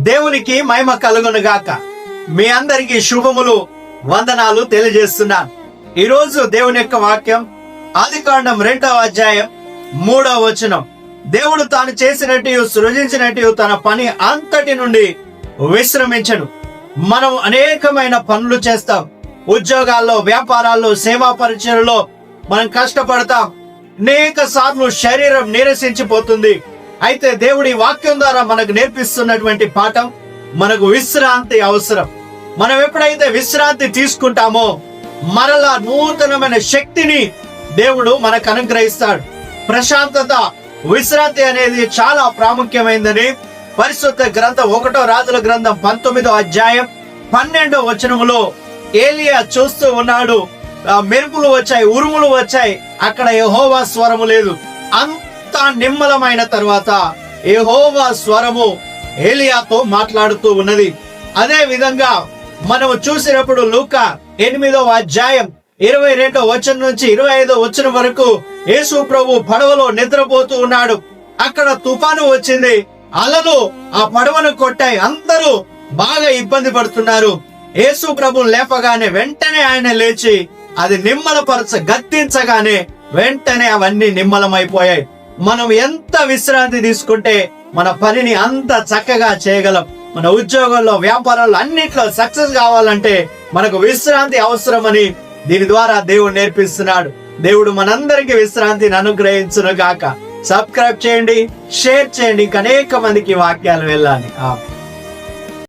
దేవునికి మహిమ కలుగును గాక. మీ అందరికీ శుభములు, వందనాలు తెలియజేస్తున్నాను. ఈరోజు దేవుని యొక్క వాక్యం ఆదికాండం 2వ అధ్యాయం 3వ వచనం. దేవుడు తాను చేసినట్టు సృజించినట్టు తన పని అంతటి నుండి విశ్రమించను. మనం అనేకమైన పనులు చేస్తాం. ఉద్యోగాల్లో, వ్యాపారాల్లో, సేవా పరిచయలో మనం కష్టపడతాం. అనేక సార్లు శరీరం నీరసించిపోతుంది. అయితే దేవుడి వాక్యం ద్వారా మనకు నేర్పిస్తున్నటువంటి పాఠం, మనకు విశ్రాంతి అవసరం. మనం ఎప్పుడైతే విశ్రాంతి తీసుకుంటామో మరలా నూతనమైన శక్తిని దేవుడు మనకు అనుగ్రహిస్తాడు. ప్రశాంతత, విశ్రాంతి అనేది చాలా ప్రాముఖ్యమైనదని పరిశుద్ధ గ్రంథం 1వ రాజుల గ్రంథం 19వ అధ్యాయం 12వ వచనములో ఏలియా చూస్తూ ఉన్నాడు. మెరుపులు వచ్చాయి, ఉరుములు వచ్చాయి. అక్కడ యెహోవా స్వరము లేదు. అంతా నిమ్మలమైన తర్వాత యెహోవా స్వరము ఏలియాతో మాట్లాడుతూ ఉన్నది. అదే విధంగా మనము చూసినప్పుడు లూకా 8వ అధ్యాయం 22వ వచనం నుంచి 25వ వచనం వరకు యేసు ప్రభు పడవలో నిద్రపోతూ ఉన్నాడు. అక్కడ తుఫాను వచ్చింది. అలలు ఆ పడవను కొట్టాయి. అందరూ బాగా ఇబ్బంది పడుతున్నారు. యేసు ప్రభు లేపగానే వెంటనే ఆయన లేచి అది గద్దించగానే వెంటనే అవన్నీ నిమ్మలమైపోయాయి. మనం ఎంత విశ్రాంతి తీసుకుంటే మన పనిని అంత చక్కగా చేయగలం. మన ఉద్యోగంలో, వ్యాపారాల్లో అన్నిట్లో సక్సెస్ కావాలంటే మనకు విశ్రాంతి అవసరమని దీని ద్వారా దేవుడు నేర్పిస్తున్నాడు. దేవుడు మనందరికీ విశ్రాంతిని అనుగ్రహించును గాక. సబ్స్క్రైబ్ చేయండి, షేర్ చేయండి, అనేక మందికి వాక్యాలు వెళ్ళాలి.